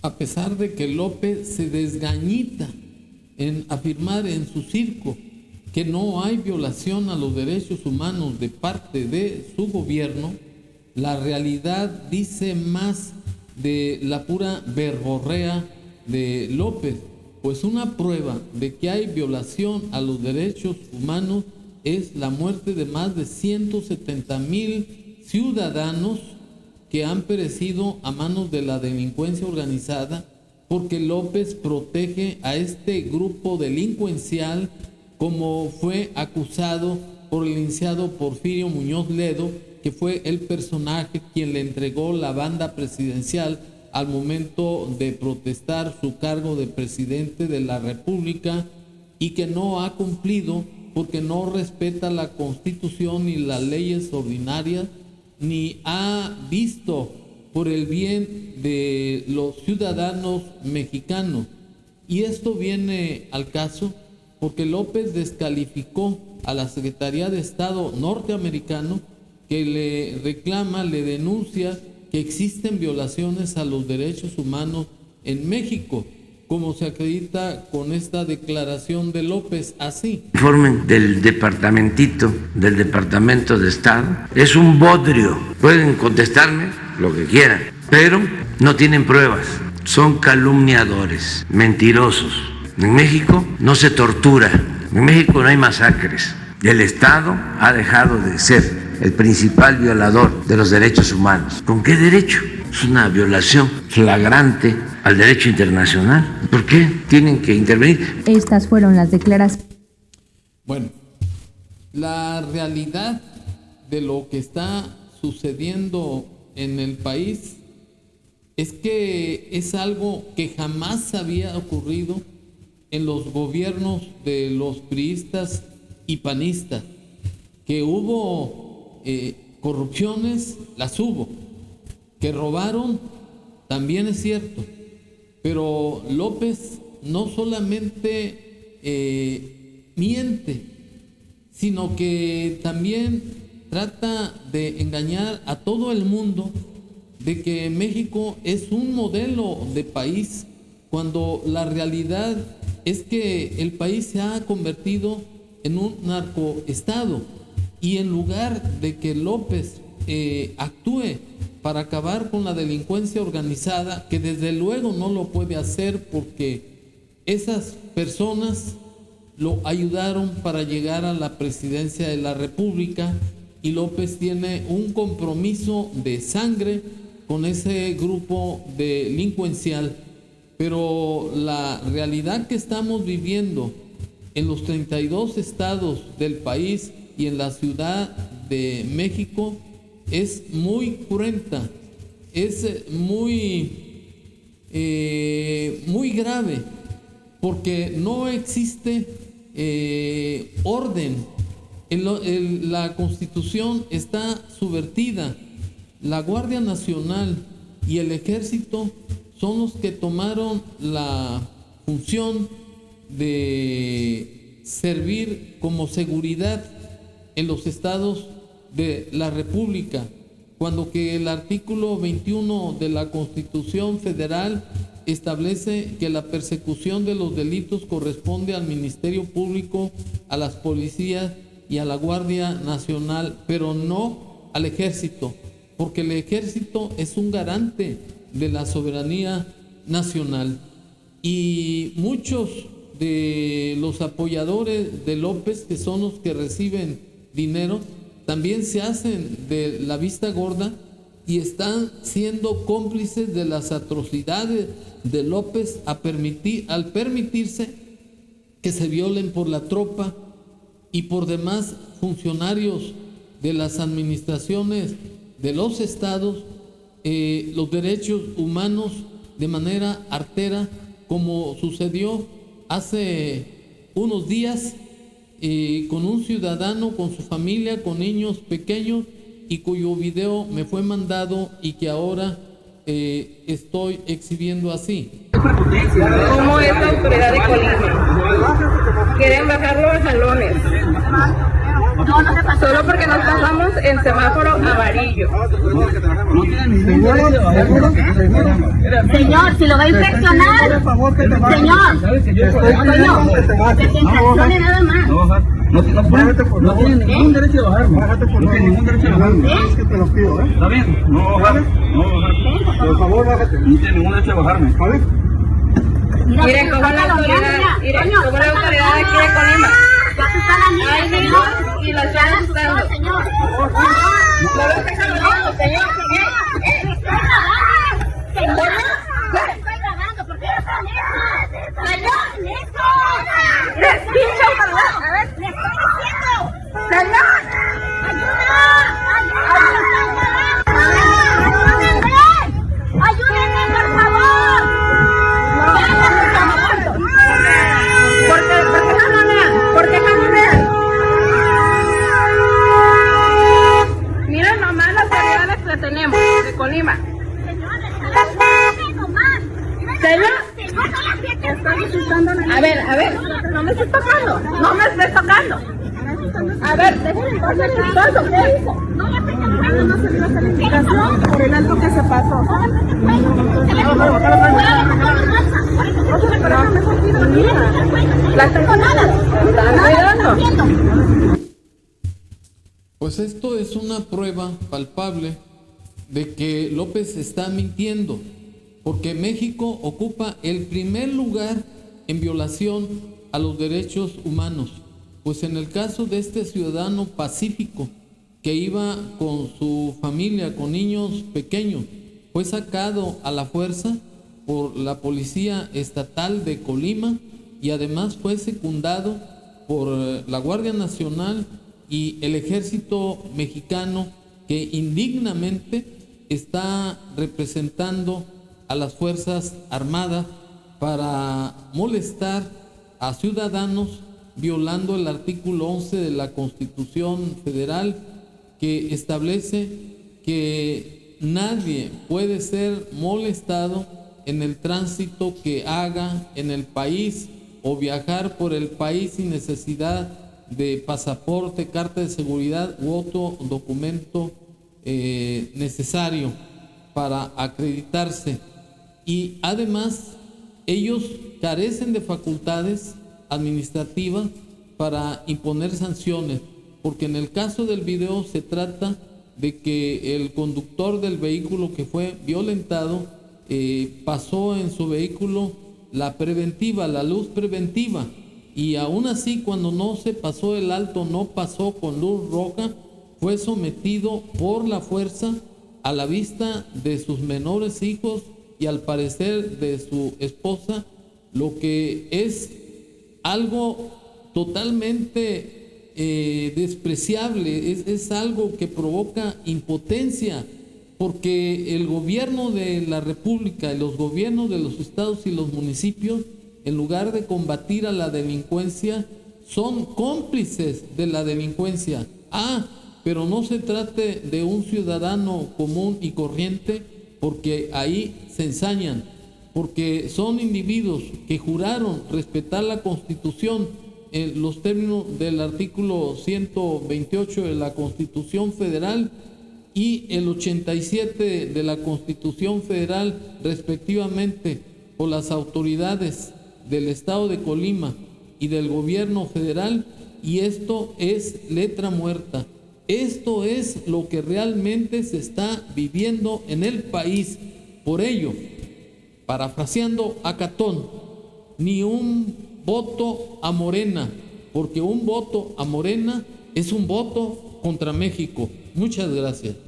a pesar de que López se desgañita en afirmar en su circo que no hay violación a los derechos humanos de parte de su gobierno, la realidad dice más de la pura verborrea de López, pues una prueba de que hay violación a los derechos humanos es la muerte de más de 170,000 ciudadanos que han perecido a manos de la delincuencia organizada, porque López protege a este grupo delincuencial, como fue acusado por el licenciado Porfirio Muñoz Ledo, que fue el personaje quien le entregó la banda presidencial al momento de protestar su cargo de presidente de la República, y que no ha cumplido porque no respeta la Constitución ni las leyes ordinarias, ni ha visto por el bien de los ciudadanos mexicanos. Y esto viene al caso porque López descalificó a la Secretaría de Estado norteamericano, que le reclama, le denuncia que existen violaciones a los derechos humanos en México, como se acredita con esta declaración de López, así. El informe del Departamento de Estado es un bodrio. Pueden contestarme lo que quieran, pero no tienen pruebas. Son calumniadores, mentirosos. En México no se tortura, en México no hay masacres. El Estado ha dejado de ser el principal violador de los derechos humanos. ¿Con qué derecho? Es una violación flagrante al derecho internacional. ¿Por qué tienen que intervenir? Estas fueron las declaraciones. Bueno, la realidad de lo que está sucediendo en el país es que es algo que jamás había ocurrido en los gobiernos de los priistas y panistas. Que hubo corrupciones, las hubo. Que robaron, también es cierto. Pero López no solamente miente, sino que también trata de engañar a todo el mundo de que México es un modelo de país, cuando la realidad es que el país se ha convertido en un narcoestado. Y en lugar de que López actúe para acabar con la delincuencia organizada, que desde luego no lo puede hacer porque esas personas lo ayudaron para llegar a la presidencia de la República, y López tiene un compromiso de sangre con ese grupo delincuencial. Pero la realidad que estamos viviendo en los 32 estados del país y en la Ciudad de México es muy cruenta, es muy grave, porque no existe orden. La Constitución está subvertida. La Guardia Nacional y el Ejército son los que tomaron la función de servir como seguridad en los estados de la República, cuando que el artículo 21 de la Constitución Federal establece que la persecución de los delitos corresponde al Ministerio Público, a las policías y a la Guardia Nacional, pero no al Ejército, porque el Ejército es un garante de la soberanía nacional. Y muchos de los apoyadores de López, que son los que reciben dinero, también se hacen de la vista gorda y están siendo cómplices de las atrocidades de López al permitirse que se violen por la tropa y por demás funcionarios de las administraciones de los estados los derechos humanos de manera artera, como sucedió hace unos días con un ciudadano, con su familia, con niños pequeños, y cuyo video me fue mandado y que ahora estoy exhibiendo así. ¿Cómo es la autoridad de Colima? Quieren bajar los salones. No, no se pasó. Solo porque nos pasamos en semáforo amarillo. Señor, si lo va a infeccionar. Señor, que se infeccione nada más. No tiene ningún derecho a bajarme. No tiene ningún derecho a bajarme. Es que te lo pido, ¿Está bien? No va a bajar. No va a bajar. Por favor, bájate. No tiene ningún derecho a bajarme. ¿Vale? Miren cómo la autoridad, miren cómo la autoridad aquí de Colima. Ay, señor, y la están asustando. Señor, Miren nomás las autoridades que tenemos de Colima. A ver, no me estés tocando, no me estés tocando. A ver, déjenme pasar el paso, ¿qué hizo? No se dio calificación por el alto que se pasó. La están cuidando. Pues esto es una prueba palpable de que López está mintiendo, porque México ocupa el primer lugar en violación a los derechos humanos. Pues en el caso de este ciudadano pacífico que iba con su familia, con niños pequeños, fue sacado a la fuerza por la Policía Estatal de Colima y además fue secundado por la Guardia Nacional y el Ejército Mexicano, que indignamente está representando a las Fuerzas Armadas para molestar a ciudadanos, violando el artículo 11 de la Constitución Federal, que establece que nadie puede ser molestado en el tránsito que haga en el país o viajar por el país sin necesidad de pasaporte, carta de seguridad u otro documento necesario para acreditarse. Y además ellos carecen de facultades administrativas para imponer sanciones, porque en el caso del video se trata de que el conductor del vehículo que fue violentado pasó en su vehículo la preventiva, la luz preventiva, y aún así cuando no se pasó el alto, no pasó con luz roja, fue sometido por la fuerza a la vista de sus menores hijos y al parecer de su esposa, lo que es algo totalmente despreciable, es algo que provoca impotencia, porque el gobierno de la República y los gobiernos de los estados y los municipios, en lugar de combatir a la delincuencia, son cómplices de la delincuencia. Pero no se trate de un ciudadano común y corriente, porque ahí se ensañan, porque son individuos que juraron respetar la Constitución en los términos del artículo 128 de la Constitución Federal y el 87 de la Constitución Federal, respectivamente, por las autoridades del Estado de Colima y del Gobierno Federal, y esto es letra muerta. Esto es lo que realmente se está viviendo en el país. Por ello, parafraseando a Catón, ni un voto a Morena, porque un voto a Morena es un voto contra México. Muchas gracias.